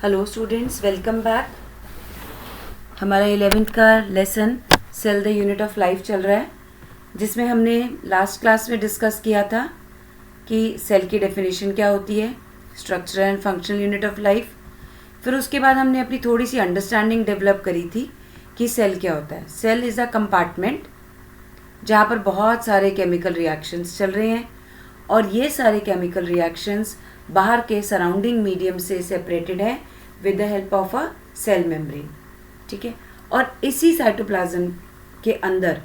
Hello students, welcome back. हमारा 11th का lesson cell the unit of life चल रहा है, जिसमें हमने लास्ट क्लास में डिस्कस किया था कि सेल की डेफिनेशन क्या होती है, structure and functional unit of life. फिर उसके बाद हमने अपनी थोड़ी सी अंडरस्टैंडिंग डेवलप करी थी कि सेल क्या होता है। सेल इज़ अ कंपार्टमेंट जहाँ पर बहुत सारे केमिकल रिएक्शंस चल रहे हैं और ये सारे केमिकल रिएक्शंस बाहर के सराउंडिंग मीडियम से सेपरेटेड है with the help of a cell membrane. ठीक है, और इसी साइटोप्लाज्म के अंदर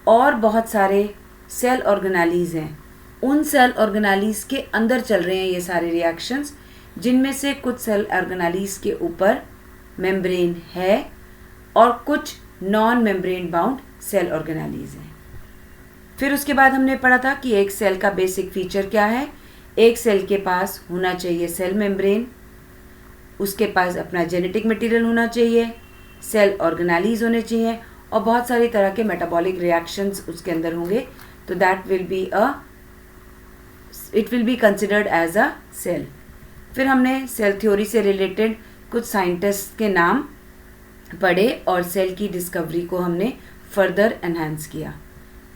और बहुत सारे सेल ऑर्गेनेलीज हैं। उन सेल ऑर्गेनेलीज के अंदर चल रहे हैं ये सारे रिएक्शंस, जिनमें से कुछ सेल ऑर्गेनेलीज के ऊपर मेम्ब्रेन है और कुछ non membrane bound cell organelles हैं। फिर उसके बाद हमने पढ़ा था कि एक सेल का बेसिक फीचर क्या है। एक सेल के पास होना चाहिए सेल मेम्ब्रेन, उसके पास अपना जेनेटिक मटेरियल होना चाहिए, सेल ऑर्गेनेलीज होने चाहिए और बहुत सारी तरह के मेटाबॉलिक रिएक्शंस उसके अंदर होंगे। तो it will be considered as a cell. फिर हमने सेल थ्योरी से रिलेटेड कुछ साइंटिस्ट के नाम पढ़े और सेल की डिस्कवरी को हमने फर्दर एनहांस किया।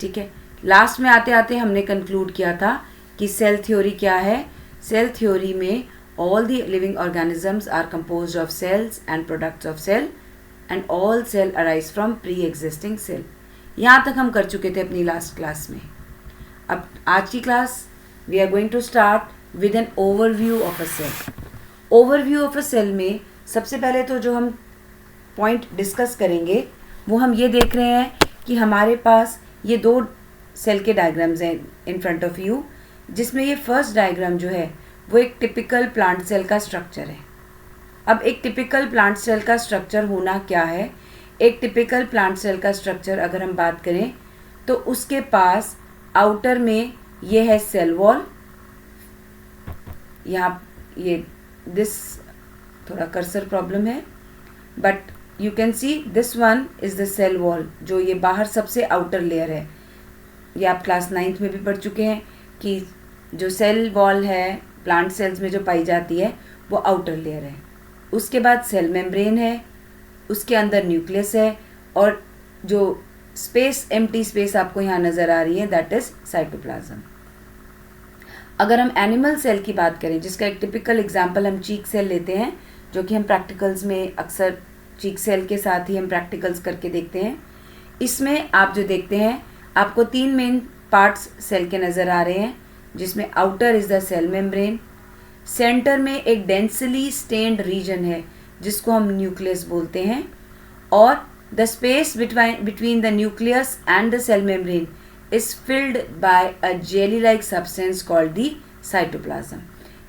ठीक है, लास्ट में आते आते हमने कंक्लूड किया था कि सेल थ्योरी क्या है। सेल थ्योरी में all the living organisms are composed of cells and products of cell and all cell arise from pre-existing cell। यहाँ तक हम कर चुके थे अपनी लास्ट क्लास में। अब आज की class we are going to start with an overview of a cell। overview of a cell में सबसे पहले तो जो हम पॉइंट डिस्कस करेंगे वो हम ये देख रहे हैं कि हमारे पास ये दो सेल के डायग्राम्स हैं इन फ्रंट ऑफ यू, जिसमें ये फर्स्ट डायग्राम जो है वो एक टिपिकल प्लांट सेल का स्ट्रक्चर है। अब एक टिपिकल प्लांट सेल का स्ट्रक्चर होना क्या है। एक टिपिकल प्लांट सेल का स्ट्रक्चर अगर हम बात करें तो उसके पास आउटर में ये है सेल वॉल। यहाँ ये दिस थोड़ा कर्सर प्रॉब्लम है, but you can see this one is the cell wall, जो ये बाहर सबसे आउटर लेयर है। ये आप क्लास 9th में भी पढ़ चुके हैं कि जो सेल वॉल है प्लांट सेल्स में जो पाई जाती है वो आउटर लेयर है। उसके बाद सेल मेम्ब्रेन है, उसके अंदर न्यूक्लियस है और जो स्पेस एम्प्टी स्पेस आपको यहाँ नज़र आ रही है दैट इज़ साइटोप्लाज्म। अगर हम एनिमल सेल की बात करें, जिसका एक टिपिकल एग्जांपल हम चीक सेल लेते हैं, जो कि हम प्रैक्टिकल्स में अक्सर चीक सेल के साथ ही हम प्रैक्टिकल्स करके देखते हैं। इसमें आप जो देखते हैं आपको 3 मेन पार्ट्स सेल के नज़र आ रहे हैं, जिसमें outer is the cell membrane, centre में एक डेंसली स्टेन्ड रीजन है जिसको हम न्यूक्लियस बोलते हैं, और the space between the nucleus and the cell membrane is filled by a jelly like substance called the cytoplasm.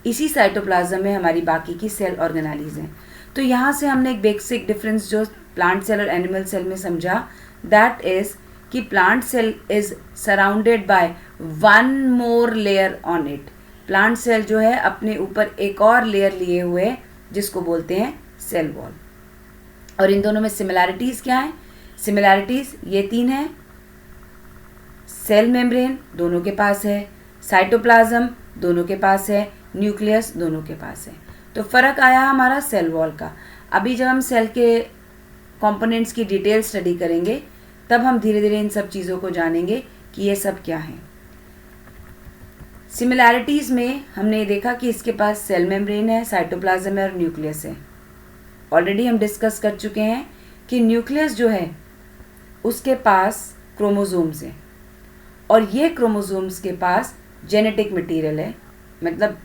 इसी साइटोप्लाज्म में हमारी बाकी की सेल ऑर्गेनेलीज हैं। तो यहाँ से हमने एक बेसिक डिफरेंस जो प्लांट सेल और एनिमल सेल में समझा, दैट इज़ कि plant cell is surrounded by one more layer on it. Plant cell जो है अपने ऊपर एक और लेयर लिए हुए जिसको बोलते हैं सेल वॉल। और इन दोनों में सिमिलैरिटीज़ क्या हैं? सिमिलैरिटीज़ ये 3 हैं। सेल मेम्ब्रेन दोनों के पास है, साइटोप्लाज्म दोनों के पास है, न्यूक्लियस दोनों के पास है। तो फ़र्क आया हमारा सेल वॉल का। अभी जब हम सेल के कंपोनेंट्स की डिटेल स्टडी करेंगे तब हम धीरे धीरे इन सब चीज़ों को जानेंगे कि ये सब क्या है। सिमिलैरिटीज़ में हमने देखा कि इसके पास सेल मेम्ब्रेन है, साइटोप्लाज्म है और न्यूक्लियस है। ऑलरेडी हम डिस्कस कर चुके हैं कि न्यूक्लियस जो है उसके पास क्रोमोसोम्स हैं और ये क्रोमोसोम्स के पास जेनेटिक मटेरियल है, मतलब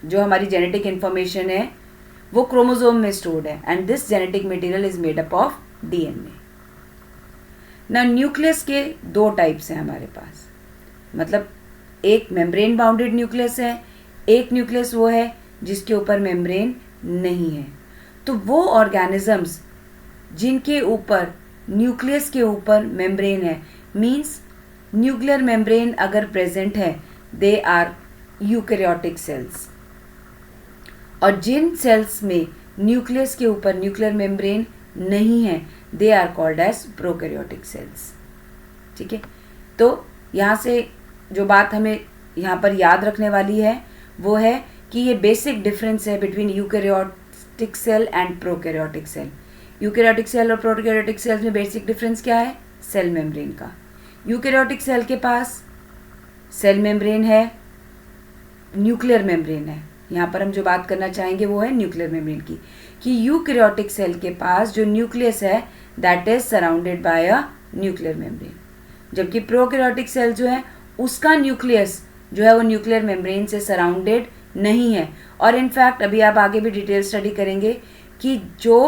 जो हमारी जेनेटिक इन्फॉर्मेशन है वो क्रोमोसोम में स्टोर्ड है, and this genetic material is made up of DNA। ना न्यूक्लियस के 2 टाइप्स हैं हमारे पास, मतलब एक मेम्ब्रेन बाउंडेड न्यूक्लियस है, एक न्यूक्लियस वो है जिसके ऊपर मेम्ब्रेन नहीं है। तो वो ऑर्गेनिजम्स जिनके ऊपर न्यूक्लियस के ऊपर मेम्ब्रेन है, मींस न्यूक्लियर मेम्ब्रेन अगर प्रेजेंट है, दे आर यूकैरियोटिक सेल्स। और जिन सेल्स में न्यूक्लियस के ऊपर न्यूक्लियर मेम्ब्रेन नहीं है, they are called as prokaryotic cells. ठीक है, तो यहाँ से जो बात हमें यहाँ पर याद रखने वाली है वो है कि ये बेसिक डिफरेंस है between eukaryote eukaryotic cell and prokaryotic cell. Eukaryotic cell और प्रोकैरियोटिक सेल्स में बेसिक डिफरेंस क्या है? सेल मेम्ब्रेन का। यूकैरियोटिक सेल के पास सेल मेम्ब्रेन है, न्यूक्लियर मेम्ब्रेन है। यहाँ पर हम जो बात करना चाहेंगे वो है न्यूक्लियर मेम्ब्रेन की, कि यूकैरियोटिक सेल के पास जो न्यूक्लियस है that is surrounded bye a nuclear membrane, जबकि प्रोकैरियोटिक सेल जो है उसका न्यूक्लियस जो है वो न्यूक्लियर मेम्ब्रेन से सराउंडेड नहीं है। और इनफैक्ट अभी आप आगे भी डिटेल स्टडी करेंगे कि जो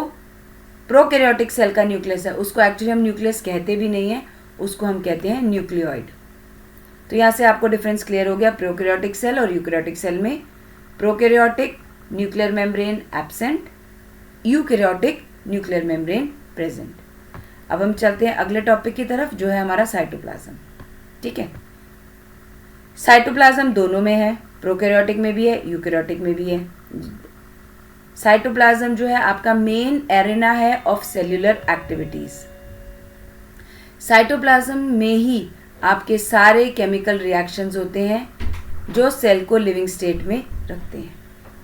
प्रोकैरियोटिक सेल का न्यूक्लियस है उसको एक्चुअली हम न्यूक्लियस कहते भी नहीं है, उसको हम कहते हैं न्यूक्लियोइड। तो यहाँ से आपको डिफरेंस क्लियर हो गया प्रोकैरियोटिक सेल और यूकैरियोटिक सेल में। Prokaryotic nuclear membrane absent, eukaryotic nuclear membrane present. अब हम चलते हैं अगले टॉपिक की तरफ जो है हमारा साइटोप्लाज्म। ठीक है, साइटोप्लाज्म दोनों में है, प्रोकैरियोटिक में भी है, यूकैरियोटिक में भी है। साइटोप्लाज्म जो है आपका मेन एरेना है ऑफ सेल्यूलर एक्टिविटीज। साइटोप्लाज्म में ही आपके सारे केमिकल रिएक्शंस होते हैं जो सेल को लिविंग स्टेट में रखते हैं।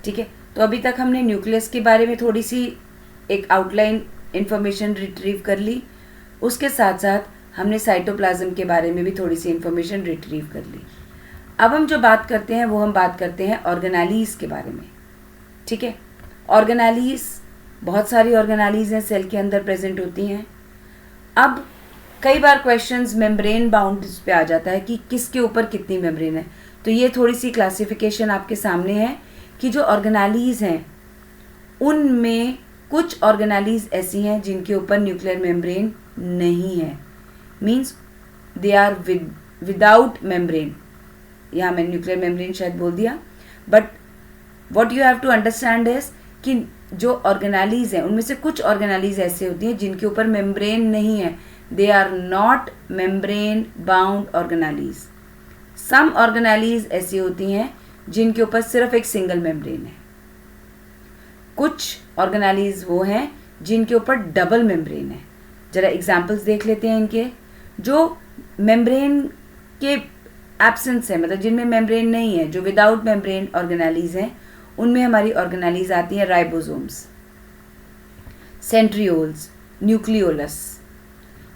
ठीक है, तो अभी तक हमने न्यूक्लियस के बारे में थोड़ी सी एक आउटलाइन इंफॉर्मेशन रिट्रीव कर ली, उसके साथ साथ हमने साइटोप्लाज्म के बारे में भी थोड़ी सी इंफॉर्मेशन रिट्रीव कर ली। अब हम जो बात करते हैं वो हम बात करते हैं ऑर्गेनालीज के बारे में। ठीक है, ऑर्गेनालीज, बहुत सारी ऑर्गेनालीज हैं सेल के अंदर प्रेजेंट होती हैं। अब कई बार क्वेश्चंस मेम्ब्रेन बाउंड्स पे आ जाता है कि किसके ऊपर कितनी मेम्ब्रेन है, तो ये थोड़ी सी क्लासिफिकेशन आपके सामने है कि जो ऑर्गेनालीज हैं उनमें कुछ ऑर्गेनालीज ऐसी हैं जिनके ऊपर न्यूक्लियर मेम्ब्रेन नहीं है, means they are without membrane. यहाँ मैंने न्यूक्लियर मेम्ब्रेन शायद बोल दिया, but what you have to understand is कि जो ऑर्गेनालीज हैं उनमें से कुछ ऑर्गेनालीज ऐसे होती हैं जिनके ऊपर मेम्ब्रेन नहीं है, they are not membrane bound organelles. Some organelles ऐसी होती हैं जिनके ऊपर सिर्फ एक सिंगल मेम्ब्रेन है। कुछ ऑर्गेनालीज वो हैं जिनके ऊपर डबल मेम्ब्रेन है। जरा एग्जाम्पल्स देख लेते हैं इनके। जो मेम्ब्रेन के एब्सेंस है, मतलब जिनमें मेम्ब्रेन नहीं है, जो विदाउट मेम्ब्रेन ऑर्गेनालीज हैं, उनमें हमारी ऑर्गेनालीज आती हैं राइबोसोम्स, सेंट्रियोल्स, न्यूक्लियोलस।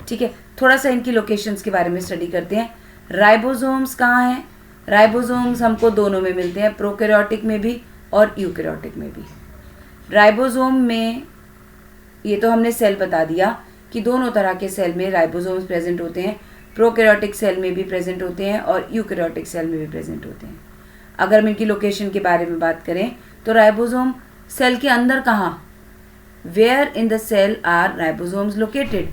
ठीक है, थोड़ा सा इनकी लोकेशंस के बारे में स्टडी करते हैं। राइबोसोम्स कहाँ हैं? राइबोसोम्स हमको दोनों में मिलते हैं, प्रोकैरियोटिक में भी और यूकैरियोटिक में भी। राइबोसोम में ये तो हमने सेल बता दिया कि दोनों तरह के सेल में राइबोसोम्स प्रेजेंट होते हैं, प्रोकैरियोटिक सेल में भी प्रेजेंट होते हैं और यूकैरियोटिक सेल में भी प्रेजेंट होते हैं। अगर हम इनकी लोकेशन के बारे में बात करें तो राइबोसोम सेल के अंदर कहाँ, where in the cell are ribosomes located?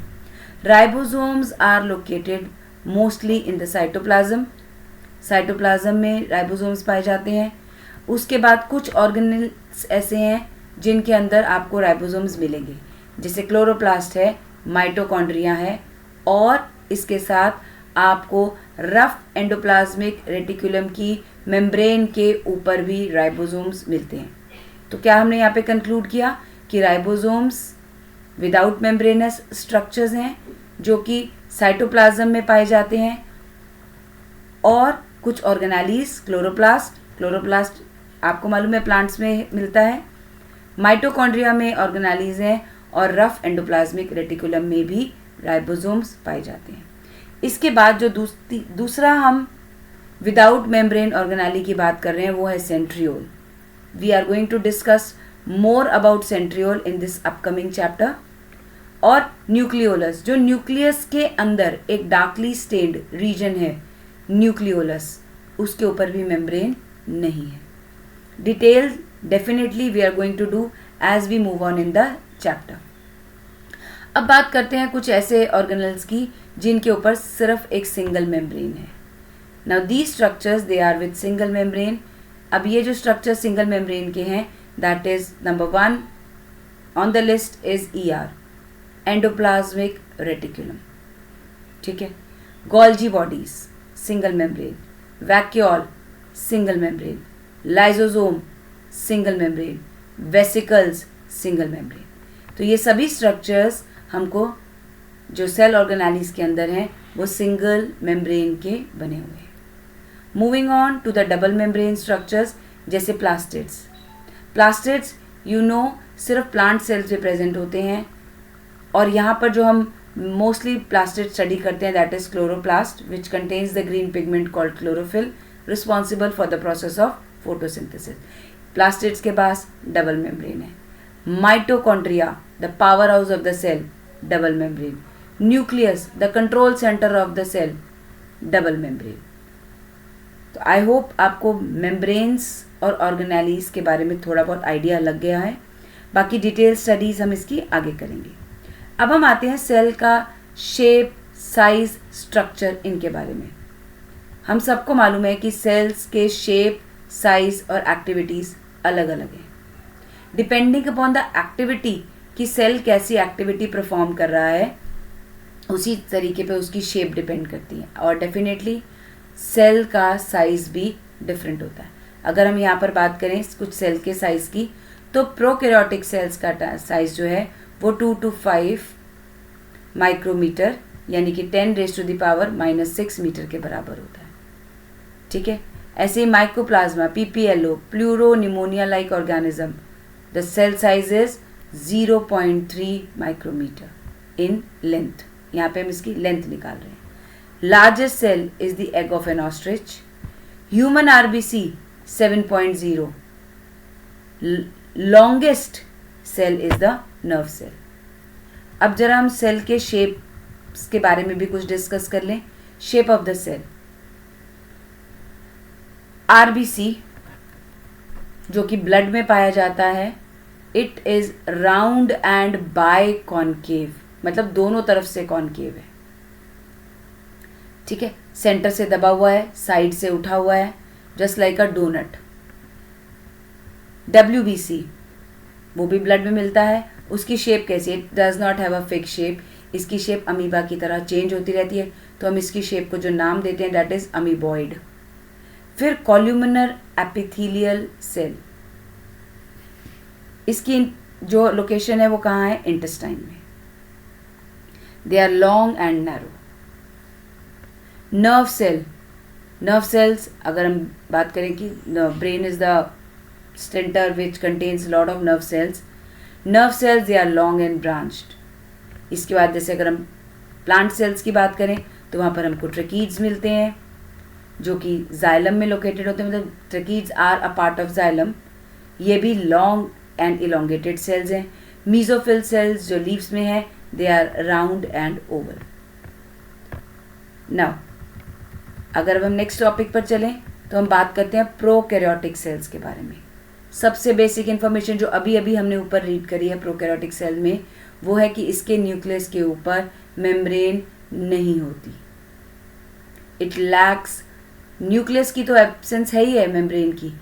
Ribosomes are located mostly in the cytoplasm. Cytoplasm में राइबोसोम्स पाए जाते हैं। उसके बाद कुछ ऑर्गेनेल्स ऐसे हैं जिनके अंदर आपको राइबोसोम्स मिलेंगे, जैसे क्लोरोप्लास्ट है, माइटोकॉन्ड्रिया है, और इसके साथ आपको रफ एंडोप्लाज्मिक रेटिकुलम की मेम्ब्रेन के ऊपर भी राइबोसोम्स मिलते हैं। तो क्या हमने यहाँ पे कंक्लूड किया कि राइबोसोम्स विदाउट मेम्ब्रेनस स्ट्रक्चर्स हैं जो कि साइटोप्लाज्म में पाए जाते हैं, और कुछ ऑर्गेनालीज, क्लोरोप्लास्ट आपको मालूम है प्लांट्स में मिलता है, माइटोकॉन्ड्रिया में ऑर्गेनालीज हैं, और रफ एंडोप्लाज्मिक रेटिकुलम में भी राइबोसोम्स पाए जाते हैं। इसके बाद जो दूसरा हम विदाउट मेम्ब्रेन ऑर्गेनाली की बात कर रहे हैं वो है centriole. We are going to discuss more about centriole in this upcoming chapter. और न्यूक्लियोलस, जो न्यूक्लियस के अंदर एक डार्कली स्टेन्ड रीजन है न्यूक्लियोलस, उसके ऊपर भी मेम्ब्रेन नहीं है। Detail definitely we are going to do as we move on in the chapter. अब बात करते हैं कुछ ऐसे ऑर्गेनल्स की जिनके ऊपर सिर्फ एक सिंगल मेम्ब्रेन है। Now these structures they are with single membrane. अब ये जो स्ट्रक्चर सिंगल मेम्ब्रेन के हैं, that is number 1 on the list is ER, endoplasmic reticulum. ठीक है, Golgi bodies single membrane, vacuole single membrane, lysosome single membrane, vesicles single membrane. तो ये सभी स्ट्रक्चर्स हमको जो सेल ऑर्गेनालीज के अंदर हैं वो सिंगल मेम्ब्रेन के बने हुए हैं। Moving on to the double membrane structures, जैसे प्लास्टिड्स। प्लास्टिड्स यू नो सिर्फ प्लांट सेल्स में प्रेजेंट होते हैं। और यहाँ पर जो हम मोस्टली प्लास्टिड स्टडी करते हैं that is chloroplast which contains the green pigment called chlorophyll responsible for the process of photosynthesis. Plastids के पास डबल मेम्ब्रेन है। Mitochondria the power house of the cell, double membrane. Nucleus the control centre of the cell, double membrane. तो I hope आपको membranes और organelles के बारे में थोड़ा बहुत आइडिया लग गया है। बाकी डिटेल स्टडीज़ हम इसकी आगे करेंगे। अब हम आते हैं सेल का शेप, साइज, स्ट्रक्चर, इनके बारे में। हम सबको मालूम है कि सेल्स के शेप, साइज और एक्टिविटीज़ अलग अलग हैं। डिपेंडिंग अपॉन द एक्टिविटी कि सेल कैसी एक्टिविटी परफॉर्म कर रहा है, उसी तरीके पे उसकी शेप डिपेंड करती है। और डेफिनेटली सेल का साइज भी डिफरेंट होता है। अगर हम यहाँ पर बात करें कुछ सेल के साइज़ की, तो प्रोकैरियोटिक सेल्स का साइज़ जो है वो 2 to 5 माइक्रोमीटर यानी कि 10⁻⁻⁻6 मीटर के बराबर होता है। ठीक है। ऐसे ही mycoplasma, PPLO, pleuropneumonia like organism, the cell size is 0.3 micrometre in length. यहाँ पे हम इसकी लेंथ निकाल रहे हैं। Largest cell is the egg of an ostrich. Human RBC 7.0। Longest cell is the nerve cell. अब जरा हम सेल के शेप्स के बारे में भी कुछ डिस्कस कर लें। Shape of the cell, RBC जो कि ब्लड में पाया जाता है, it is round and biconcave, मतलब दोनों तरफ से कॉनकेव है। ठीक है। सेंटर से दबा हुआ है, साइड से उठा हुआ है, just like a doughnut. WBC वो भी ब्लड में मिलता है। उसकी शेप कैसी है? It does not have a fix shape. इसकी शेप अमीबा की तरह चेंज होती रहती है, तो हम इसकी शेप को जो नाम देते हैं दैट इज अमीबॉइड। फिर कॉल्यूमिनर एपिथेलियल सेल, इसकी जो लोकेशन है वो कहाँ है? इंटेस्टाइन में। They are long and narrow. Nerve cell, nerve cells अगर हम बात करें कि brain is the centre which contains lot of nerve cells. Nerve cells they are long and branched. इसके बाद जैसे अगर हम प्लांट सेल्स की बात करें तो वहाँ पर हमको ट्रकीड्स मिलते हैं जो कि जाइलम में लोकेटेड होते हैं, मतलब tracheids are a part of xylem. ये भी लॉन्ग एंड इलोंगेटेड सेल्स हैं। मीजोफिल सेल्स जो लीव्स में है, they are round and oval. Now अगर अब हम नेक्स्ट टॉपिक पर चलें तो हम बात करते हैं प्रोकैरियोटिक सेल्स के बारे में। सबसे बेसिक इन्फॉर्मेशन जो अभी अभी हमने ऊपर रीड करी है प्रोकैरियोटिक सेल में, वो है कि इसके न्यूक्लियस के ऊपर मेम्ब्रेन नहीं होती। इट लैक्स, न्यूक्लियस की तो एब्सेंस है ही है मेम्ब्रेन की,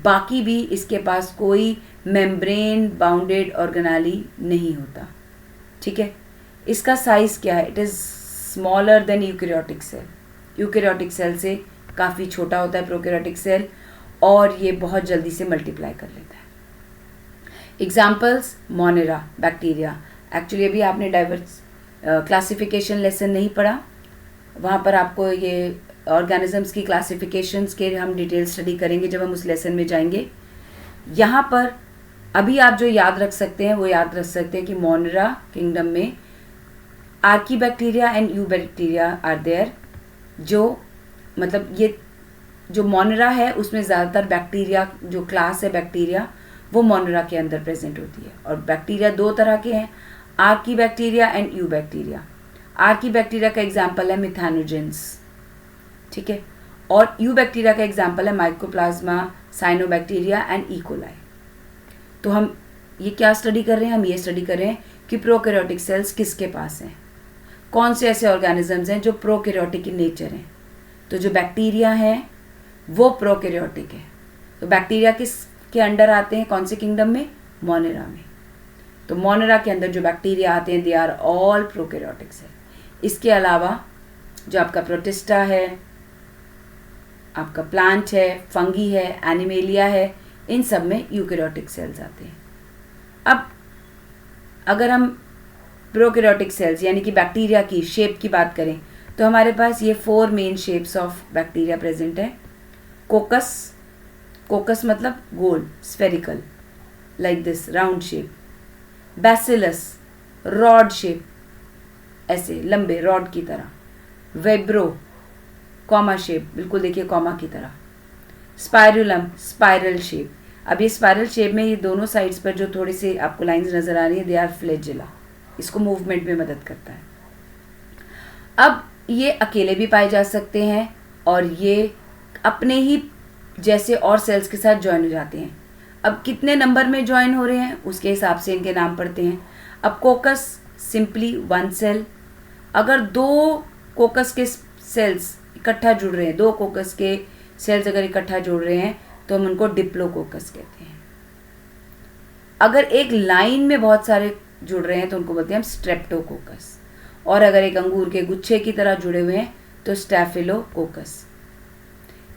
बाकी भी इसके पास कोई मेम्ब्रेन बाउंडेड ऑर्गेनेली नहीं होता। ठीक है। इसका साइज क्या है? It is smaller than eukaryotic cell. Eukaryotic cell से काफ़ी छोटा होता है प्रोकैरियोटिक सेल, और ये बहुत जल्दी से मल्टीप्लाई कर लेता है। Examples, Monera bacteria. एक्चुअली अभी आपने डाइवर्स क्लासिफिकेशन लेसन नहीं पढ़ा, वहाँ पर आपको ये ऑर्गेनिजम्स की क्लासिफिकेशंस के हम डिटेल स्टडी करेंगे जब हम उस लेसन में जाएंगे। यहाँ पर अभी आप जो याद रख सकते हैं वो याद रख सकते हैं कि मोनेरा किंगडम में archaebacteria and eubacteria are there. जो मतलब ये जो मोनेरा है उसमें ज़्यादातर बैक्टीरिया, जो क्लास है बैक्टीरिया, वो मोनेरा के अंदर प्रेजेंट होती है। और बैक्टीरिया दो तरह के हैं, आर्कीबैक्टीरिया एंड यूबैक्टीरिया। आर्कीबैक्टीरिया का एग्जाम्पल है मिथानोजेंस। ठीक है। और यूबैक्टीरिया का एग्जाम्पल है माइकोप्लाज्मा, साइनोबैक्टीरिया एंड इकोलाई। तो हम ये क्या स्टडी कर रहे हैं? हम ये स्टडी कर रहे हैं कि प्रोकैरियोटिक सेल्स किसके पास हैं, कौन से ऐसे ऑर्गेनिजम्स हैं जो प्रोकैरियोटिक इन नेचर हैं। तो जो बैक्टीरिया हैं वो प्रोकैरियोटिक है। तो बैक्टीरिया किस के अंडर आते हैं? कौन से किंगडम में? मोनेरा में। तो मोनेरा के अंदर जो बैक्टीरिया आते हैं they are all prokaryotic cell. इसके अलावा जो आपका प्रोटिस्टा है, आपका प्लांट है, फंगी है, एनिमेलिया है, इन सब में यूकैरियोटिक सेल्स आते हैं। अब अगर हम प्रोकैरियोटिक सेल्स यानी कि बैक्टीरिया की शेप की बात करें तो हमारे पास ये 4 main shapes of bacteria present है। कोकस, कोकस मतलब गोल, spherical, like this round shape. Bacillus rod shape, ऐसे लंबे रॉड की तरह। वेब्रो कॉमा शेप, बिल्कुल देखिए कॉमा की तरह। Spirillum spiral shape. अब ये स्पाइरल शेप में ये दोनों साइड्स पर जो थोड़ी सी आपको लाइंस नजर आ रही है, दे आर फ्लैजिला, इसको मूवमेंट में मदद करता है। अब ये अकेले भी पाए जा सकते हैं और ये अपने ही जैसे और सेल्स के साथ ज्वाइन हो जाते हैं। अब कितने नंबर में ज्वाइन हो रहे हैं उसके हिसाब से इनके नाम पड़ते हैं। अब कोकस सिंपली वन सेल। अगर दो कोकस के सेल्स इकट्ठा जुड़ रहे हैं, दो कोकस के सेल्स अगर इकट्ठा जुड़ रहे हैं तो हम उनको डिप्लोकोकस कहते हैं। अगर एक लाइन में बहुत सारे जुड़ रहे हैं तो उनको बोलते हैं हम स्ट्रेप्टोकोकस। और अगर एक अंगूर के गुच्छे की तरह जुड़े हुए हैं तो स्टैफिलोकोकस।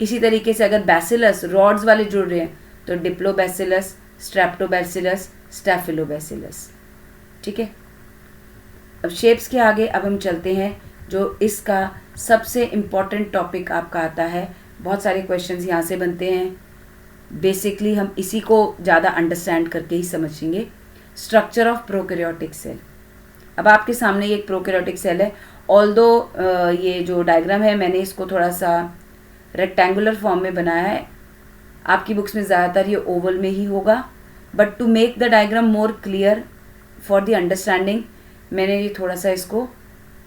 इसी तरीके से अगर बैसिलस रॉड्स वाले जुड़ रहे हैं तो डिप्लोबैसिलस, स्ट्रेप्टोबैसिलस, स्टैफिलोबैसिलस। ठीक है, अब शेप्स के आगे अब हम चलते हैं जो इसका सबसे इम्पॉर्टेंट टॉपिक आपका आता है। बहुत सारे क्वेश्चंस यहाँ से बनते हैं। बेसिकली हम इसी को ज़्यादा अंडरस्टैंड करके ही समझेंगे। Structure of prokaryotic cell. अब आपके सामने ये एक प्रोकैरियोटिक सेल है। ऑल्दो ये जो डायग्राम है मैंने इसको थोड़ा सा रेक्टेंगुलर फॉर्म में बनाया है, आपकी बुक्स में ज़्यादातर ये ओवल में ही होगा, but to make the diagram more clear for the understanding मैंने ये थोड़ा सा इसको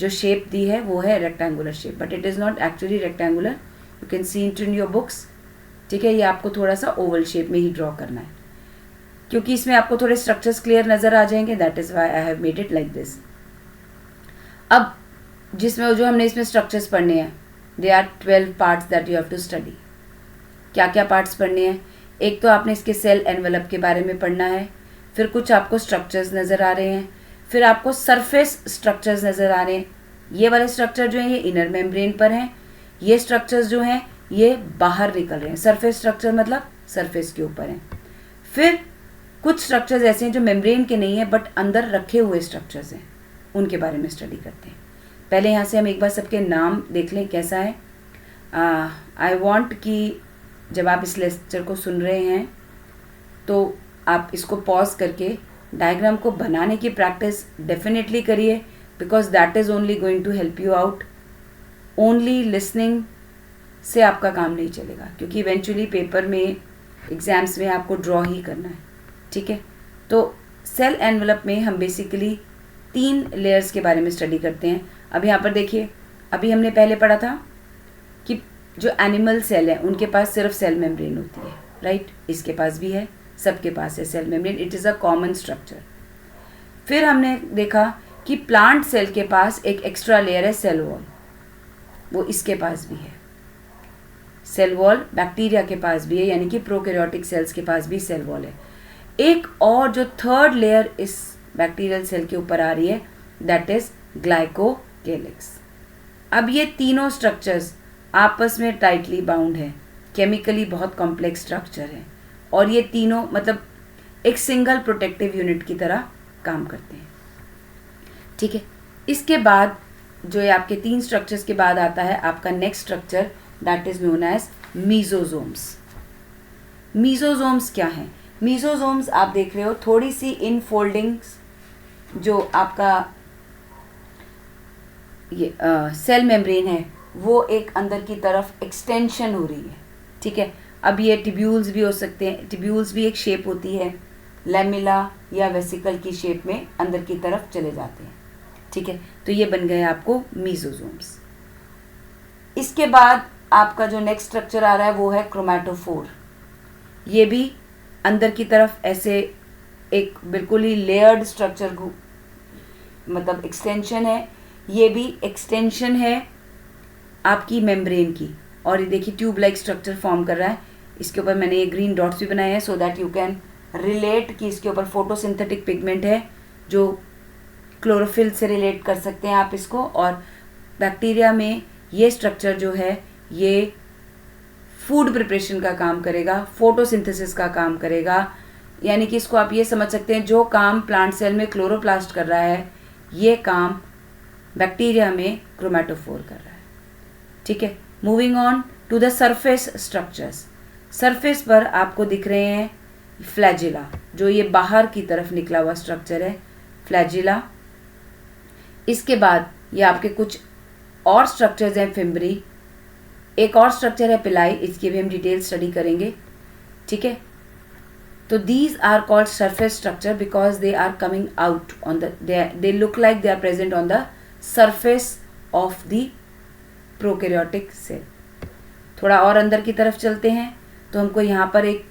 जो शेप दी है वो है rectangular shape, but it is not actually rectangular, you can see it in your books. ठीक है, ये आपको थोड़ा सा ओवल शेप में ही ड्रॉ करना है क्योंकि इसमें आपको थोड़े स्ट्रक्चर्स क्लियर नज़र आ जाएंगे, that is why I have made it like this. अब जिसमें जो हमने इसमें स्ट्रक्चर्स पढ़ने हैं, they are 12 parts that you have to study. क्या क्या पार्ट्स पढ़ने हैं? एक तो आपने इसके सेल एनवेलप के बारे में पढ़ना है, फिर कुछ आपको स्ट्रक्चर्स नज़र आ रहे हैं, फिर आपको सरफेस स्ट्रक्चर्स नज़र आ रहे हैं। ये वाले स्ट्रक्चर जो हैं ये इनर मेम्ब्रेन पर हैं, ये स्ट्रक्चर्स जो हैं ये बाहर निकल रहे हैं। सरफेस स्ट्रक्चर मतलब सरफेस के ऊपर हैं। फिर कुछ स्ट्रक्चर्स ऐसे हैं जो मेम्ब्रेन के नहीं है बट अंदर रखे हुए स्ट्रक्चर्स हैं, उनके बारे में स्टडी करते हैं। पहले यहाँ से हम एक बार सबके नाम देख लें कैसा है। आई वॉन्ट कि जब आप इस लेक्चर को सुन रहे हैं तो आप इसको पॉज करके डायग्राम को बनाने की प्रैक्टिस डेफिनेटली करिए, because that is only going to help you out. Only listening से आपका काम नहीं चलेगा क्योंकि इवेंचुअली पेपर में एग्ज़ाम्स में आपको ड्रॉ ही करना है। ठीक है, तो सेल एनवेलप में हम बेसिकली 3 लेयर्स के बारे में स्टडी करते हैं। अब यहाँ पर देखिए, अभी हमने पहले पढ़ा था कि जो एनिमल सेल है उनके पास सिर्फ सेल मेम्ब्रेन होती है, राइट? इसके पास भी है, सबके पास है cell membrane, it is a common structure. फिर हमने देखा कि प्लांट सेल के पास एक एक्स्ट्रा लेयर है सेल वॉल, वो इसके पास भी है। सेल वॉल बैक्टीरिया के पास भी है, यानी कि प्रोकैरियोटिक सेल्स के पास भी सेल वॉल है। एक और जो थर्ड लेयर इस बैक्टीरियल सेल के ऊपर आ रही है दैट इज ग्लाइकोकेलिक्स। अब ये तीनों स्ट्रक्चर्स आपस में टाइटली बाउंड है, केमिकली बहुत कॉम्प्लेक्स स्ट्रक्चर है और ये तीनों मतलब एक सिंगल प्रोटेक्टिव यूनिट की तरह काम करते हैं। ठीक है, इसके बाद जो ये आपके 3 स्ट्रक्चर्स के बाद आता है आपका next structure that is known as mesosomes. Mesosomes क्या हैं? मीजोजोम्स आप देख रहे हो थोड़ी सी इनफोल्डिंग्स, जो आपका ये सेल मेम्ब्रेन है वो एक अंदर की तरफ एक्सटेंशन हो रही है। ठीक है, अब ये टिब्यूल्स भी हो सकते हैं, टिब्यूल्स भी एक शेप होती है, लैमिला या वेसिकल की शेप में अंदर की तरफ चले जाते हैं। ठीक है, तो ये बन गए आपको मीजोजोम्स। इसके बाद आपका जो नेक्स्ट स्ट्रक्चर आ रहा है वो है क्रोमैटोफोर। ये भी अंदर की तरफ ऐसे एक बिल्कुल ही लेयर्ड स्ट्रक्चर मतलब एक्सटेंशन है, ये भी एक्सटेंशन है आपकी मेम्ब्रेन की, और ये देखिए ट्यूब लाइक स्ट्रक्चर फॉर्म कर रहा है। इसके ऊपर मैंने ये ग्रीन डॉट्स भी बनाए हैं so that you can relate कि इसके ऊपर फोटोसिंथेटिक पिगमेंट है जो क्लोरोफिल से रिलेट कर सकते हैं आप इसको। और बैक्टीरिया में ये स्ट्रक्चर जो है ये फूड प्रिपरेशन का काम करेगा, फोटोसिंथेसिस का काम करेगा, यानी कि इसको आप ये समझ सकते हैं जो काम प्लांट सेल में क्लोरोप्लास्ट कर रहा है ये काम बैक्टीरिया में क्रोमैटोफोर कर रहा है। ठीक है, moving on to the surface structures. Surface पर आपको दिख रहे हैं फ्लैजिला, जो ये बाहर की तरफ निकला हुआ स्ट्रक्चर है, फ्लैजिला। इसके बाद ये आपके कुछ और स्ट्रक्चर्स हैं, फिम्बरी, एक और स्ट्रक्चर है पिलाई, इसकी भी हम डिटेल स्टडी करेंगे, ठीक है। तो these are called surface structure because they are coming out on the, they look like they are present on the surface of the prokaryotic cell. थोड़ा और अंदर की तरफ चलते हैं तो हमको यहाँ पर एक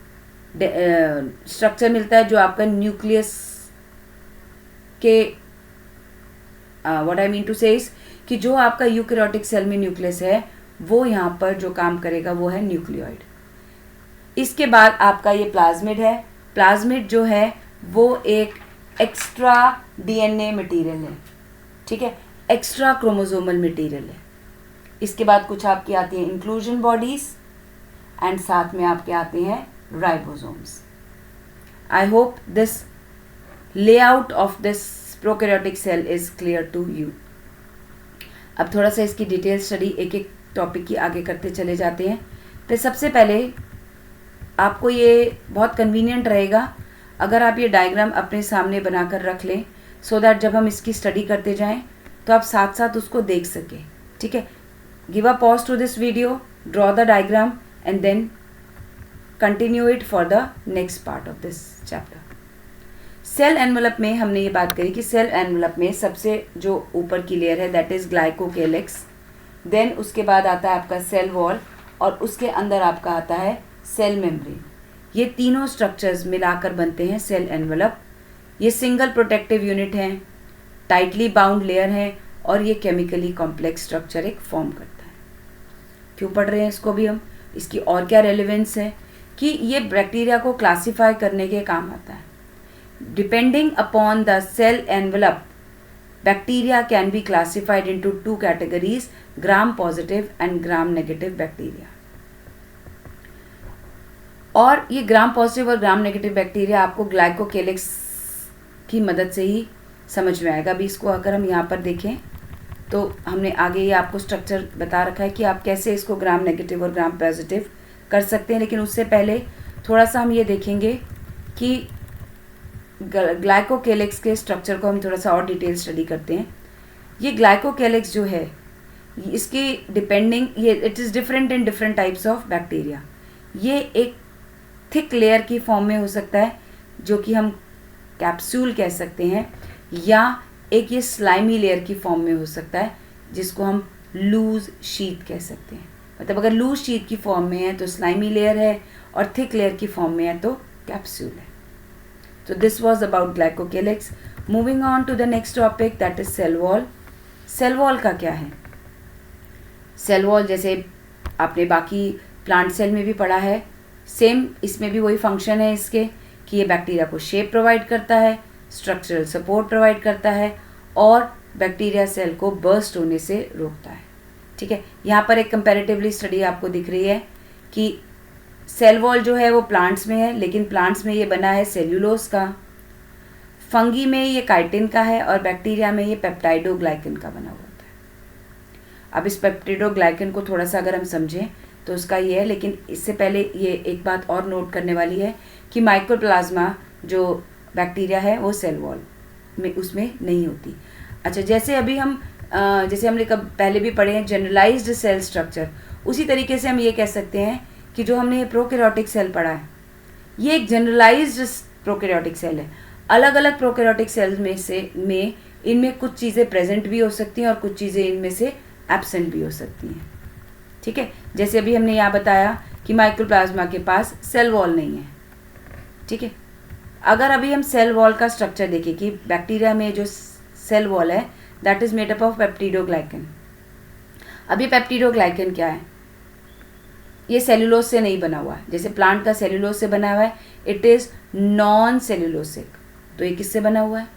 स्ट्रक्चर मिलता है जो आपका न्यूक्लियस के व्हाट आई मीन टू से इज कि जो आपका यूकैरियोटिक सेल में न्यूक्लियस है वो यहाँ पर जो काम करेगा वो है न्यूक्लियोइड। इसके बाद आपका ये प्लाज्मिड है। प्लाज्मिड जो है वो एक एक्स्ट्रा डीएनए मटेरियल है, ठीक है, एक्स्ट्रा क्रोमोसोमल मटेरियल है। इसके बाद कुछ आपकी आती हैं इंक्लूजन बॉडीज एंड साथ में आपके आते हैं ribosomes. I hope this layout of this prokaryotic cell is clear to you. अब थोड़ा सा इसकी डिटेल स्टडी एक एक टॉपिक की आगे करते चले जाते हैं। तो सबसे पहले आपको ये बहुत कन्वीनियंट रहेगा अगर आप ये डायग्राम अपने सामने बनाकर रख लें सो दैट जब हम इसकी स्टडी करते जाएं तो आप साथ साथ उसको देख सकें, ठीक है। Give a pause to this video, draw the diagram and then continue it for the next part of this chapter. Cell envelope में हमने ये बात करी कि सेल एनवेलप में सबसे जो ऊपर की लेयर है दैट इज ग्लाइकोकेलेक्स, देन उसके बाद आता है आपका सेल वॉल और उसके अंदर आपका आता है सेल मेम्ब्रेन। ये तीनों स्ट्रक्चर्स मिलाकर बनते हैं सेल एनवेलप। ये सिंगल प्रोटेक्टिव यूनिट हैं, टाइटली बाउंड लेयर है और ये केमिकली कॉम्प्लेक्स स्ट्रक्चर एक फॉर्म करता है। क्यों पढ़ रहे हैं इसको भी हम, इसकी और क्या रेलिवेंस है कि ये बैक्टीरिया को क्लासीफाई करने के काम आता है। Depending upon the cell envelope, bacteria can be classified into two categories, gram positive and gram negative bacteria. और ये ग्राम पॉजिटिव और ग्राम नेगेटिव बैक्टीरिया आपको ग्लाइकोकेलेक्स की मदद से ही समझ में आएगा। अभी इसको अगर हम यहाँ पर देखें तो हमने आगे ये आपको स्ट्रक्चर बता रखा है कि आप कैसे इसको ग्राम नेगेटिव और ग्राम पॉजिटिव कर सकते हैं। लेकिन उससे पहले थोड़ा सा हम ये देखेंगे कि ग्लाइकोकेलेक्स के स्ट्रक्चर को हम थोड़ा सा और डिटेल स्टडी करते हैं। ये ग्लाइकोकेलेक्स जो है इसकी डिपेंडिंग ये it is different in different types of bacteria. ये एक थिक लेयर की फॉर्म में हो सकता है जो कि हम कैप्सूल कह सकते हैं, या एक ये स्लाइमी लेयर की फॉर्म में हो सकता है जिसको हम लूज शीट कह सकते हैं। मतलब अगर लूज शीट की फॉर्म में है तो स्लाइमी लेयर है और थिक लेयर की फॉर्म में है तो कैप्सूल है। So this was about glycocalyx. Moving on to the next topic that is cell wall. Cell wall का क्या है? Cell wall जैसे आपने बाकी प्लांट सेल में भी पढ़ा है, सेम इसमें भी वही फंक्शन है इसके कि ये बैक्टीरिया को शेप प्रोवाइड करता है, स्ट्रक्चरल सपोर्ट प्रोवाइड करता है और बैक्टीरिया सेल को बर्स्ट होने से रोकता है, ठीक है। यहाँ पर एक कंपैरेटिवली स्टडी आपको दिख रही है कि सेल वॉल जो है वो प्लांट्स में है, लेकिन प्लांट्स में ये बना है सेल्यूलोज का, फंगी में ये काइटिन का है और बैक्टीरिया में ये पेप्टाइडोग्लाइकन का बना हुआ होता है। अब इस पेप्टाइडोग्लाइकन को थोड़ा सा अगर हम समझें तो उसका ये है, लेकिन इससे पहले ये एक बात और नोट करने वाली है कि माइक्रोप्लाज्मा जो बैक्टीरिया है वो सेल वॉल में उसमें नहीं होती। अच्छा, जैसे अभी हम जैसे हमने कब पहले भी पढ़े हैं जनरलाइज्ड सेल स्ट्रक्चर, उसी तरीके से हम ये कह सकते हैं कि जो हमने ये प्रोकैरियोटिक सेल पढ़ा है ये एक जनरलाइज्ड प्रोकैरियोटिक सेल है। अलग अलग प्रोकैरियोटिक सेल्स में इनमें कुछ चीज़ें प्रेजेंट भी हो सकती हैं और कुछ चीज़ें इनमें से एब्सेंट भी हो सकती हैं, ठीक है। जैसे अभी हमने यहाँ बताया कि माइक्रोप्लाज्मा के पास सेल वॉल नहीं है, ठीक है। अगर अभी हम सेल वॉल का स्ट्रक्चर देखें कि बैक्टीरिया में जो सेल वॉल है that is made up of peptidoglycan. अब ये पेप्टिडोग्लाइकन क्या है? ये सेल्यूलोज से नहीं बना हुआ है, जैसे प्लांट का सेल्यूलोज से बना हुआ है, इट इज़ नॉन सेल्यूलोसिक। तो ये किससे बना हुआ है?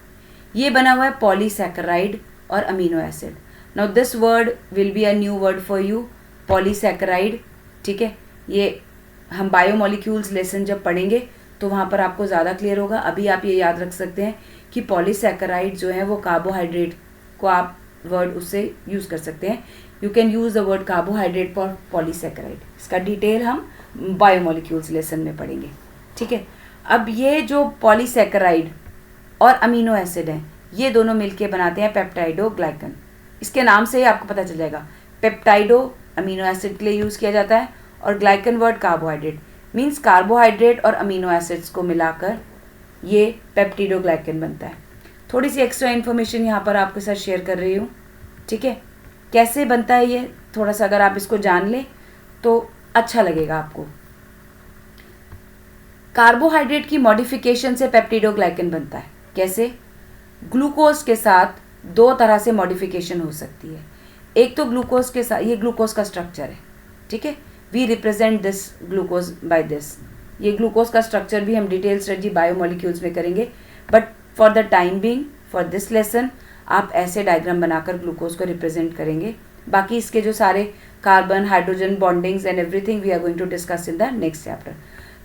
ये बना हुआ है पॉलीसैकेराइड और amino acid. Now this word will be a new word for you, polysaccharide, ठीक है। ये हम बायोमोलिक्यूल्स लेसन जब पढ़ेंगे तो वहाँ पर आपको ज़्यादा क्लियर होगा। अभी आप ये याद रख सकते हैं कि पॉलीसैकेराइड जो है वो कार्बोहाइड्रेट को आप वर्ड उससे यूज़ कर सकते हैं। You can use the word carbohydrate for polysaccharide. इसका डिटेल हम बायोमोलिक्यूल्स लेसन में पढ़ेंगे, ठीक है। अब ये जो पॉलीसैकेराइड और अमीनो एसिड हैं ये दोनों मिलके बनाते हैं पेप्टाइडोग्लाइकन। इसके नाम से ही आपको पता चल जाएगा। पेप्टाइडो अमीनो एसिड के लिए यूज़ किया जाता है और glycan word carbohydrate, means carbohydrate और अमीनो एसिड्स को मिलाकर ये पेप्टिडोग्लाइकन बनता है। थोड़ी सी एक्स्ट्रा इन्फॉर्मेशन यहाँ पर आपके साथ शेयर कर रही हूँ, ठीक है। कैसे बनता है ये थोड़ा सा अगर आप इसको जान लें तो अच्छा लगेगा आपको। कार्बोहाइड्रेट की मॉडिफिकेशन से पेप्टिडोग्लाइकन बनता है। कैसे? ग्लूकोज के साथ दो तरह से मॉडिफिकेशन हो सकती है। एक तो ग्लूकोज के साथ, ये ग्लूकोज का स्ट्रक्चर है, ठीक है। We represent this glucose by this. ये ग्लूकोज का स्ट्रक्चर भी हम डिटेल स्टडी बायोमोलिक्यूल्स में करेंगे, but for the time being for this lesson आप ऐसे डायग्राम बनाकर ग्लूकोज को रिप्रेजेंट करेंगे। बाकी इसके जो सारे carbon hydrogen bondings and everything we are going to discuss in the next chapter.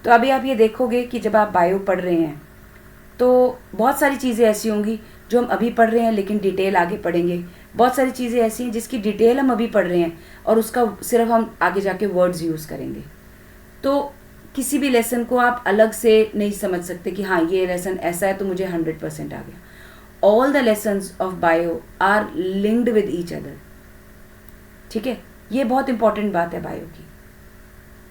तो अभी आप ये देखोगे कि जब आप बायो पढ़ रहे हैं तो बहुत सारी चीज़ें ऐसी होंगी जो हम अभी पढ़ रहे हैं लेकिन डिटेल आगे पढ़ेंगे। बहुत सारी चीज़ें ऐसी हैं जिसकी डिटेल हम अभी पढ़ रहे हैं और उसका सिर्फ हम आगे जाके वर्ड्स यूज़ करेंगे। तो किसी भी लेसन को आप अलग से नहीं समझ सकते कि हाँ ये लेसन ऐसा है तो मुझे 100% आ गया। All the lessons of bio are linked with each other, ठीक है। ये बहुत इंपॉर्टेंट बात है बायो की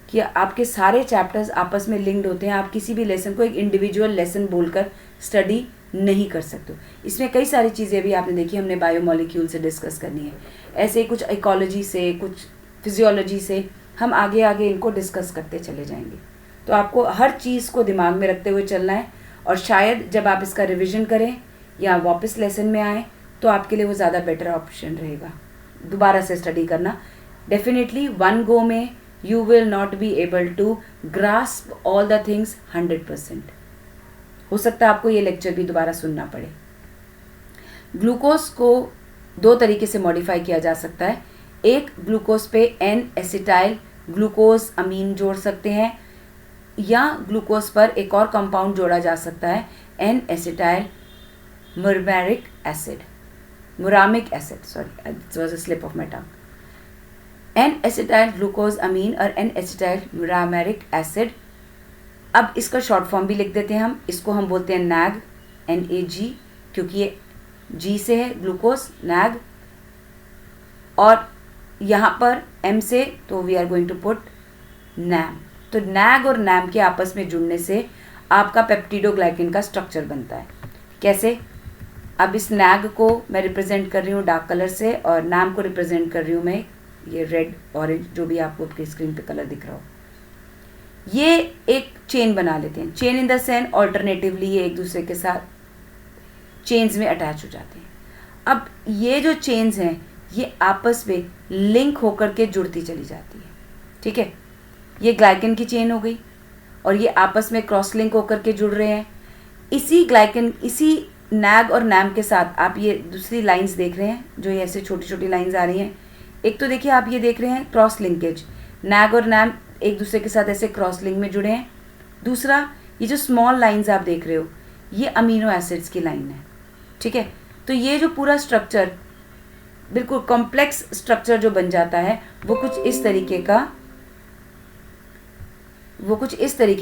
कि आपके सारे चैप्टर्स आपस में लिंक्ड होते हैं। आप किसी भी लेसन को एक इंडिविजुअल लेसन बोलकर स्टडी नहीं कर सकते। इसमें कई सारी चीज़ें भी आपने देखी, हमने बायोमोलिक्यूल से डिस्कस करनी है, ऐसे कुछ इकोलॉजी से, कुछ फिजियोलॉजी से हम आगे आगे इनको डिस्कस करते चले जाएंगे। तो आपको हर चीज़ को दिमाग में रखते हुए चलना है और शायद जब आप इसका रिविज़न करें या वापस लेसन में आएँ तो आपके लिए वो ज़्यादा बेटर ऑप्शन रहेगा दोबारा से स्टडी करना। डेफिनेटली वन गो में you will not be able to grasp all the things 100%। हो सकता है आपको ये लेक्चर भी दोबारा सुनना पड़े। ग्लूकोज को दो तरीके से मॉडिफाई किया जा सकता है। एक, ग्लूकोज पे एन एसिटाइल ग्लूकोज अमीन जोड़ सकते हैं, या ग्लूकोज पर एक और कंपाउंड जोड़ा जा सकता है N acetyl muramic acid, sorry it was a slip of my tongue. N acetyl glucosamine और एन एसिटाइल मुरामिक एसिड। अब इसका शॉर्ट फॉर्म भी लिख देते हैं हम, इसको हम बोलते हैं नैग, NAG, क्योंकि ये G से है ग्लूकोज, नैग। और यहाँ पर M से तो we are going to put NAM. तो नैग और नैम के आपस में जुड़ने से आपका पेप्टिडोग्लाइकन का स्ट्रक्चर बनता है। कैसे? अब इस नैग को मैं रिप्रेजेंट कर रही हूँ डार्क कलर से और नैम को रिप्रेजेंट कर रही हूँ मैं ये रेड ऑरेंज, जो भी आपको आपकी स्क्रीन पे कलर दिख रहा हो। ये एक चेन बना लेते हैं। Chain in the sense alternatively ये एक दूसरे के साथ चेन्स में अटैच हो जाते हैं। अब ये जो चेन्स हैं ये आपस में लिंक होकर के जुड़ती चली जाती है, ठीक है। ये ग्लाइकन की चेन हो गई और ये आपस में क्रॉस लिंक होकर के जुड़ रहे हैं। इसी ग्लाइकन, इसी नैग और नैम के साथ आप ये दूसरी लाइंस देख रहे हैं जो ये ऐसे छोटी छोटी लाइंस आ रही हैं। एक तो देखिए आप ये देख रहे हैं क्रॉस लिंकेज, नैग और नैम एक दूसरे के साथ ऐसे क्रॉस लिंक में जुड़े हैं। दूसरा, ये जो स्मॉल लाइंस आप देख रहे हो ये अमीनो एसिड्स की लाइन है, ठीक है। तो ये जो पूरा स्ट्रक्चर बिल्कुल कॉम्प्लेक्स स्ट्रक्चर जो बन जाता है वो कुछ इस तरीके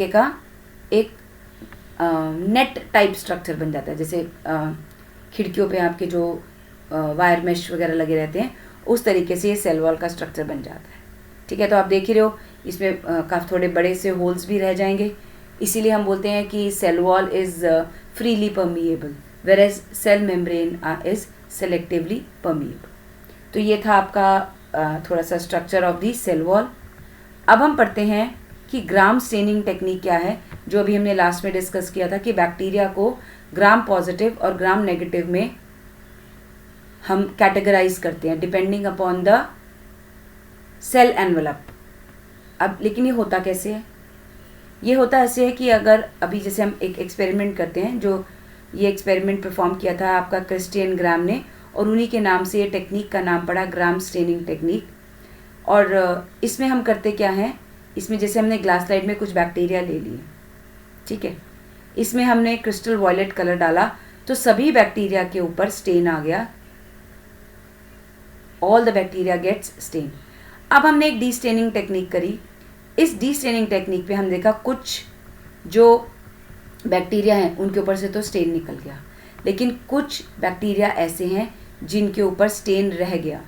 का एक नेट टाइप स्ट्रक्चर बन जाता है। जैसे खिड़कियों पे आपके जो वायर मेश वगैरह लगे रहते हैं उस तरीके से ये सेल वॉल का स्ट्रक्चर बन जाता है, ठीक है। तो आप देख ही रहे हो इसमें काफ़ी थोड़े बड़े से होल्स भी रह जाएंगे, इसीलिए हम बोलते हैं कि cell wall is freely permeable whereas cell membrane is selectively permeable. तो ये था आपका थोड़ा सा structure of the cell wall. अब हम पढ़ते हैं कि ग्राम स्टेनिंग टेक्निक क्या है, जो अभी हमने लास्ट में डिस्कस किया था कि बैक्टीरिया को ग्राम पॉजिटिव और ग्राम नेगेटिव में हम कैटेगराइज करते हैं depending upon the cell envelope. अब लेकिन ये होता कैसे है? ये होता ऐसे है कि अगर अभी जैसे हम एक एक्सपेरिमेंट करते हैं, जो ये एक्सपेरिमेंट परफॉर्म किया था आपका क्रिस्टियन ग्राम ने, और उन्हीं के नाम से ये टेक्निक का नाम पड़ा ग्राम स्टेनिंग टेक्निक। और इसमें हम करते क्या हैं, इसमें जैसे हमने ग्लास स्लाइड में कुछ बैक्टीरिया ले लिए, ठीक है, इसमें हमने क्रिस्टल वॉयलेट कलर डाला तो सभी बैक्टीरिया के ऊपर स्टेन आ गया, all the bacteria gets stain. अब हमने एक डी स्टेनिंग टेक्निक करी। इस डी स्टेनिंग टेक्निक पे हम देखा कुछ जो बैक्टीरिया हैं उनके ऊपर से तो स्टेन निकल गया, लेकिन कुछ बैक्टीरिया ऐसे हैं जिनके ऊपर स्टेन रह गया।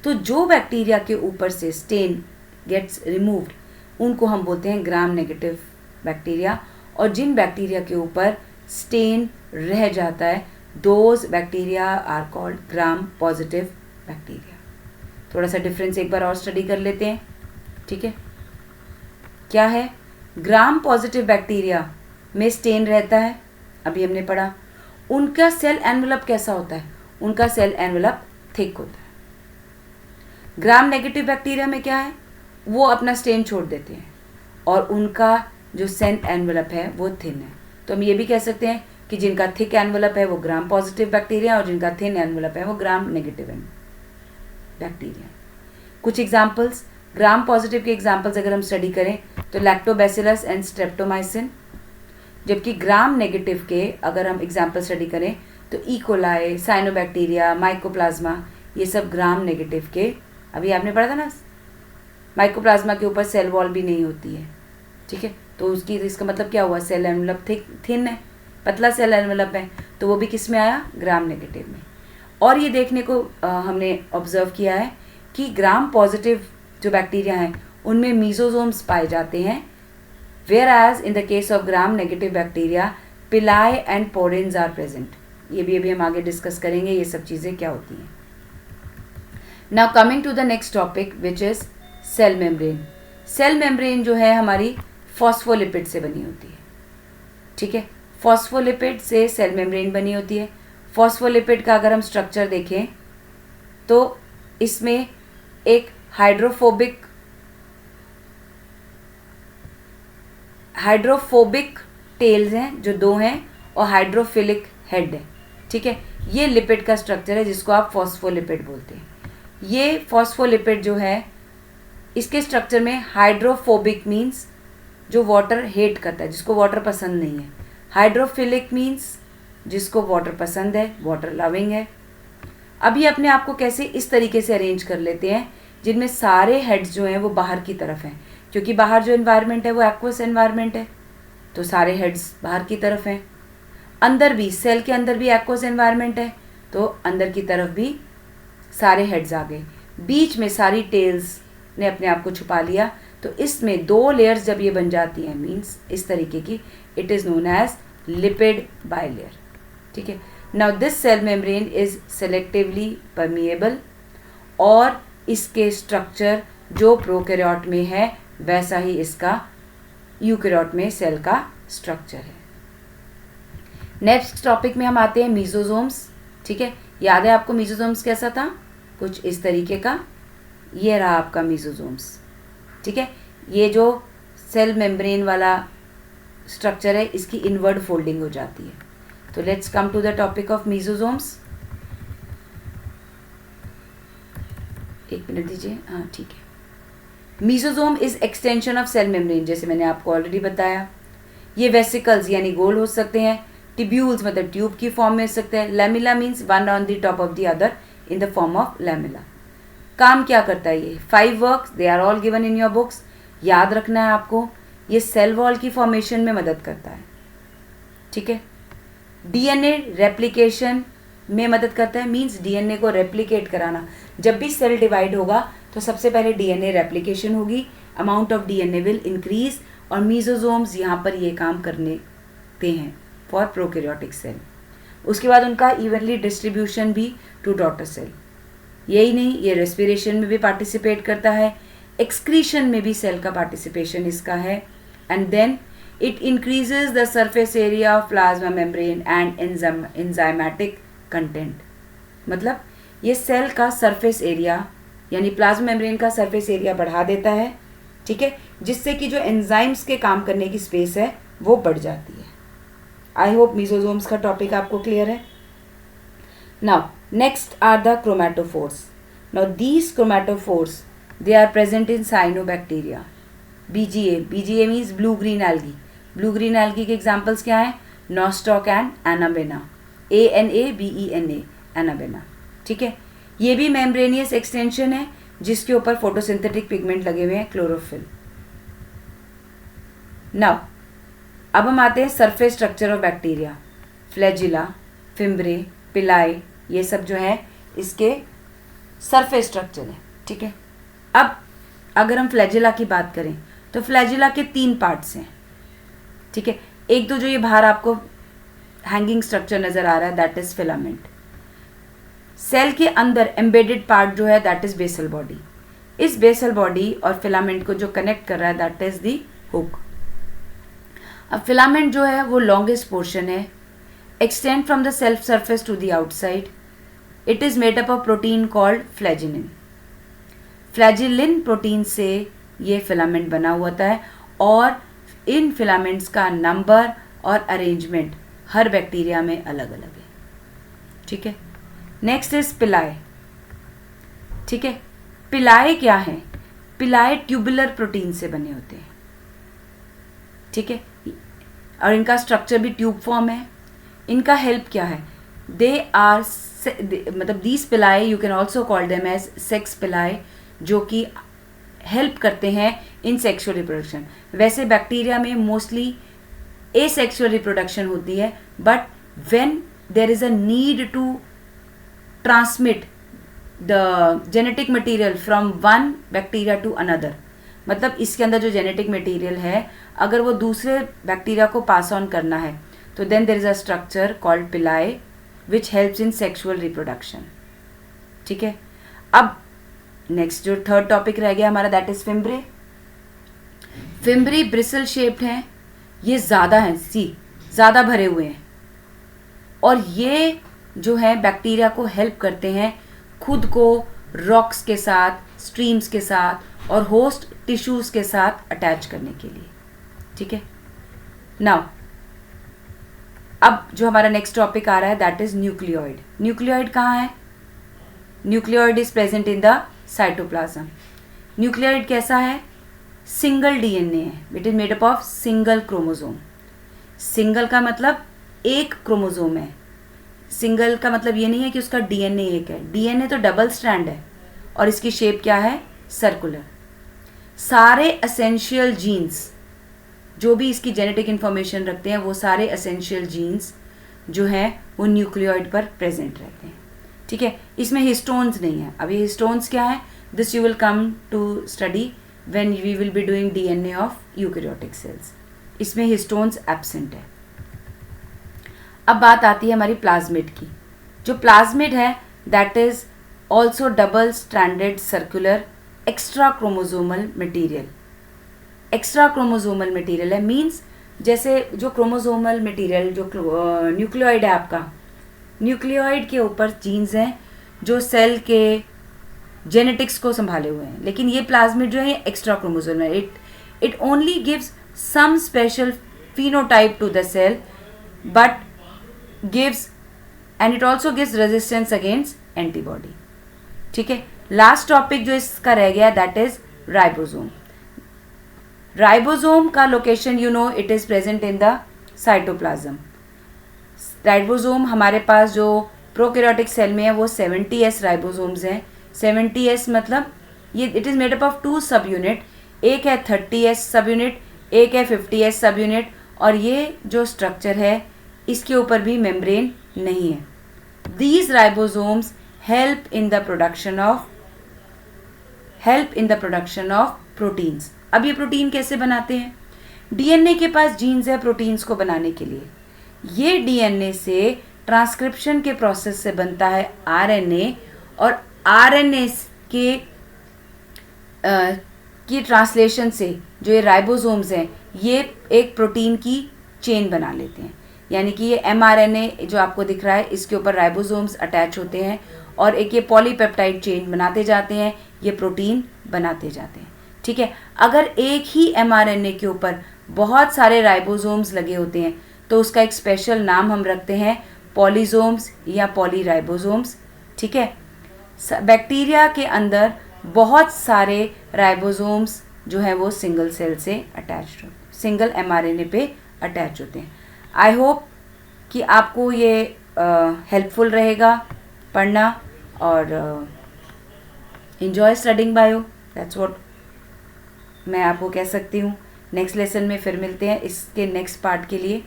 तो जो बैक्टीरिया के ऊपर से स्टेन गेट्स रिमूव्ड उनको हम बोलते हैं ग्राम नेगेटिव बैक्टीरिया, और जिन बैक्टीरिया के ऊपर स्टेन रह जाता है those bacteria are called gram positive bacteria. थोड़ा सा डिफरेंस एक बार और स्टडी कर लेते हैं, ठीक है। क्या है? ग्राम पॉजिटिव बैक्टीरिया में स्टेन रहता है, अभी हमने पढ़ा। उनका सेल एनवेलप कैसा होता है? उनका सेल एनवेलप थिक होता है। ग्राम नेगेटिव बैक्टीरिया में क्या है? वो अपना स्टेन छोड़ देते हैं और उनका जो सेल एनवेलप है वो थिन है। तो हम ये भी कह सकते हैं कि जिनका थिक एनवेलप है वो ग्राम पॉजिटिव बैक्टीरिया और जिनका थिन एनवेलप है वो ग्राम नेगेटिव बैक्टीरिया। कुछ एग्जांपल्स, ग्राम पॉजिटिव के एग्जांपल्स अगर हम स्टडी करें तो लैक्टोबैसिलस एंड स्ट्रेप्टोमाइसिन, जबकि ग्राम नेगेटिव के अगर हम एग्जांपल स्टडी करें तो इकोलाई, साइनोबैक्टीरिया, माइकोप्लाज्मा, ये सब ग्राम नेगेटिव के। अभी आपने पढ़ा था ना, माइकोप्लाज्मा के ऊपर सेल वॉल भी नहीं होती है, ठीक है। तो उसकी इसका मतलब क्या हुआ? सेल एनवेलप थिन है, पतला सेल एनवेलप है, तो वो भी किस में आया? ग्राम नेगेटिव में। और ये देखने को हमने ऑब्जर्व किया है कि ग्राम पॉजिटिव जो बैक्टीरिया हैं उनमें मीजोजोम्स पाए जाते हैं, whereas in the case of gram negative bacteria pili and porins are present. ये भी अभी हम आगे डिस्कस करेंगे ये सब चीज़ें क्या होती हैं। Now coming to the next topic which is cell membrane. Cell membrane जो है हमारी फॉस्फोलिपिड से बनी होती है, ठीक है। फॉस्फोलिपिड से सेल मेम्ब्रेन बनी होती है। फॉस्फोलिपिड का अगर हम स्ट्रक्चर देखें तो इसमें एक हाइड्रोफोबिक टेल्स हैं जो दो हैं और हाइड्रोफिलिक हेड है, ठीक है। ये लिपिड का स्ट्रक्चर है जिसको आप फॉस्फोलिपिड बोलते हैं। ये फॉस्फोलिपिड जो है इसके स्ट्रक्चर में हाइड्रोफोबिक मीन्स जो वाटर हेट करता है, जिसको वाटर पसंद नहीं है। हाइड्रोफिलिक मीन्स जिसको वाटर पसंद है, वाटर लविंग है। अब ये अपने आप को कैसे इस तरीके से अरेंज कर लेते हैं जिनमें सारे हेड्स जो हैं वो बाहर की तरफ हैं, क्योंकि बाहर जो एनवायरनमेंट है वो एक्वस एनवायरनमेंट है, तो सारे हेड्स बाहर की तरफ हैं। अंदर भी सेल के अंदर भी एक्वस एनवायरनमेंट है, तो अंदर की तरफ भी सारे हेड्स आ गए। बीच में सारी टेल्स ने अपने आप को छुपा लिया, तो इसमें दो लेयर्स जब ये बन जाती हैं मीन्स इस तरीके की, it is known as lipid bilayer, ठीक है। Now this cell membrane is selectively permeable, और इसके स्ट्रक्चर जो प्रोकैरियोट में है वैसा ही इसका यूकैरियोट में सेल का स्ट्रक्चर है। नेक्स्ट टॉपिक में हम आते हैं मीजोजोम्स, ठीक है। याद है आपको मीजोजोम्स कैसा था? कुछ इस तरीके का, ये रहा आपका मीजोजोम्स, ठीक है। ये जो सेल मेम्ब्रेन वाला स्ट्रक्चर है इसकी इनवर्ड फोल्डिंग हो जाती है। तो let's come to the topic of mesosomes. एक मिनट दीजिए, हाँ ठीक है। Mesosome is extension of cell membrane, जैसे मैंने आपको ऑलरेडी बताया। ये वेसिकल्स यानी गोल हो सकते हैं, टिब्यूल्स मतलब ट्यूब की फॉर्म में हो सकते हैं, lamella means one on the top of the other in the form of lamella. काम क्या करता है ये? 5 works, they are all given in your books. याद रखना है आपको, ये सेल वॉल की फॉर्मेशन में मदद करता है, ठीक है। डीएनए रेप्लिकेशन में मदद करता है, मीन्स डीएनए को रेप्लिकेट कराना। जब भी सेल डिवाइड होगा तो सबसे पहले डीएनए रेप्लिकेशन होगी, amount of DNA will increase, और मीजोजोम्स यहाँ पर ये काम करने ते हैं फॉर प्रोकैरियोटिक सेल। उसके बाद उनका इवनली डिस्ट्रीब्यूशन भी टू डॉटर सेल। यही नहीं, ये रेस्पिरेशन में भी पार्टिसिपेट करता है, एक्सक्रीशन में भी सेल का पार्टिसिपेशन इसका है, and then it increases the surface area of plasma membrane and enzymatic content. मतलब ये सेल का सरफेस एरिया यानी प्लाज्मा मेम्ब्रेन का सरफेस एरिया बढ़ा देता है, ठीक है, जिससे कि जो एंजाइम्स के काम करने की स्पेस है वो बढ़ जाती है। आई होप मीजोजोम्स का टॉपिक आपको क्लियर है। Now next are the chromatophores. Now these chromatophores, they are present in cyanobacteria. BGA means blue green algae. Blue green algae के examples क्या हैं? Nostoc and Anabena. ANABENA, Anabena. ठीक है, ये भी membraneous extension है जिसके ऊपर photosynthetic pigment लगे हुए हैं, chlorophyll. Now अब हम आते हैं surface structure of bacteria. Flagella. Fimbriae, पिलाई, ये सब जो है इसके सरफेस स्ट्रक्चर है। ठीक है, अब अगर हम फ्लैजिला की बात करें तो फ्लैजिला के 3 पार्ट्स हैं। ठीक है, एक तो जो ये बाहर आपको हैंगिंग स्ट्रक्चर नज़र आ रहा है दैट इज़ फिलामेंट। सेल के अंदर एम्बेडेड पार्ट जो है दैट इज़ बेसल बॉडी। इस बेसल बॉडी और फिलामेंट को जो कनेक्ट कर रहा है दैट इज़ दी हुक। अब फिलामेंट जो है वो लॉन्गेस्ट पोर्शन है, extend from the self surface to the outside. It is made up of protein called flagellin. Flagellin protein से ये फिलामेंट बना हुआ होता है और इन फिलामेंट्स का नंबर और अरेंजमेंट हर बैक्टीरिया में अलग अलग है। ठीक है, नेक्स्ट इज पिलाई। ठीक है, पिलाई क्या है? पिलाई ट्यूबुलर प्रोटीन से बने होते हैं। ठीक है, और इनका स्ट्रक्चर भी ट्यूब फॉर्म है। इनका हेल्प क्या है? दे आर मतलब these pili you can also call them as sex pili, जो कि हेल्प करते हैं इन सेक्सुअल रिप्रोडक्शन। वैसे बैक्टीरिया में मोस्टली एसेक्सुअल रिप्रोडक्शन होती है, but when there is a need to transmit the genetic material from one bacteria to another, मतलब इसके अंदर जो जेनेटिक मटीरियल है अगर वो दूसरे बैक्टीरिया को पास ऑन करना है तो then there is a structure called pili which helps in sexual reproduction. ठीक है, अब नेक्स्ट जो थर्ड टॉपिक रह गया हमारा that is fimbriae. Fimbriae bristle shaped हैं, ये ज़्यादा हैं, ज़्यादा भरे हुए हैं और ये जो है बैक्टीरिया को हेल्प करते हैं खुद को रॉक्स के साथ, स्ट्रीम्स के साथ और होस्ट टिश्यूज़ के साथ अटैच करने के लिए। ठीक है, नाउ अब जो हमारा नेक्स्ट टॉपिक आ रहा है दैट इज न्यूक्लियोइड। न्यूक्लियोइड कहाँ है? Nucleoid is present in the cytoplasm. Nucleoid कैसा है? सिंगल डीएनए है, it is made up of single chromosome. Single का मतलब एक क्रोमोसोम है, सिंगल का मतलब ये नहीं है कि उसका डीएनए एक है, डीएनए तो डबल स्ट्रैंड है और इसकी शेप क्या है? सर्कुलर। सारे एसेंशियल जीन्स जो भी इसकी जेनेटिक इन्फॉर्मेशन रखते हैं वो सारे एसेंशियल जीन्स जो हैं वो न्यूक्लियोइड पर प्रेजेंट रहते हैं। ठीक है, इसमें हिस्टोन्स नहीं है। अब ये हिस्टोन्स क्या है? This you will come to study when we will be doing DNA of eukaryotic cells. इसमें हिस्टोन्स एब्सेंट है। अब बात आती है हमारी प्लाज्मिड की। जो प्लाज्मिड है that is also double stranded circular extra chromosomal material. Extra chromosomal material है मीन्स जैसे जो क्रोमोसोमल मटीरियल जो न्यूक्लियोइड है आपका, न्यूक्लियोइड के ऊपर जीन्स हैं जो सेल के जेनेटिक्स को संभाले हुए हैं, लेकिन ये प्लाज्मिड जो है ये एक्स्ट्रा क्रोमोसोमल है। It only gives some special phenotype to the cell but gives and it also gives resistance against antibody. ठीक है, लास्ट टॉपिक जो इसका रह गया दैट इज राइबोसोम। राइबोसोम का location you know it is present in the cytoplasm. Ribosome हमारे पास जो prokaryotic cell में है वो 70S राइबोसोम्स हैं। 70S मतलब ये it is made up of 2 सब यूनिट, एक है 30S सब यूनिट, एक है 50S सब यूनिट, और ये जो स्ट्रक्चर है इसके ऊपर भी मेम्ब्रेन नहीं है। These ribosomes help in the production of proteins. अब ये प्रोटीन कैसे बनाते हैं? डीएनए के पास जीन्स है प्रोटीन्स को बनाने के लिए। ये डीएनए से ट्रांसक्रिप्शन के प्रोसेस से बनता है आरएनए, और आरएनए के की ट्रांसलेशन से जो ये राइबोसोम्स हैं ये एक प्रोटीन की चेन बना लेते हैं। यानी कि ये एमआरएनए जो आपको दिख रहा है इसके ऊपर राइबोसोम्स अटैच होते हैं और एक ये पॉलीपेप्टाइड चेन बनाते जाते हैं, ये प्रोटीन बनाते जाते हैं। ठीक है, अगर एक ही एमआरएनए के ऊपर बहुत सारे राइबोसोम्स लगे होते हैं तो उसका एक स्पेशल नाम हम रखते हैं पॉलीसोम्स या पॉलीराइबोसोम्स। ठीक है, बैक्टीरिया के अंदर बहुत सारे राइबोसोम्स जो है वो सिंगल सेल से अटैच्ड होते, सिंगल एमआरएनए पे अटैच होते हैं। आई होप कि आपको ये हेल्पफुल रहेगा पढ़ना, और enjoy studying bio, that's what मैं आपको कह सकती हूँ। नेक्स्ट लेसन में फिर मिलते हैं इसके नेक्स्ट पार्ट के लिए।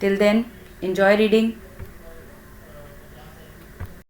Till then enjoy reading.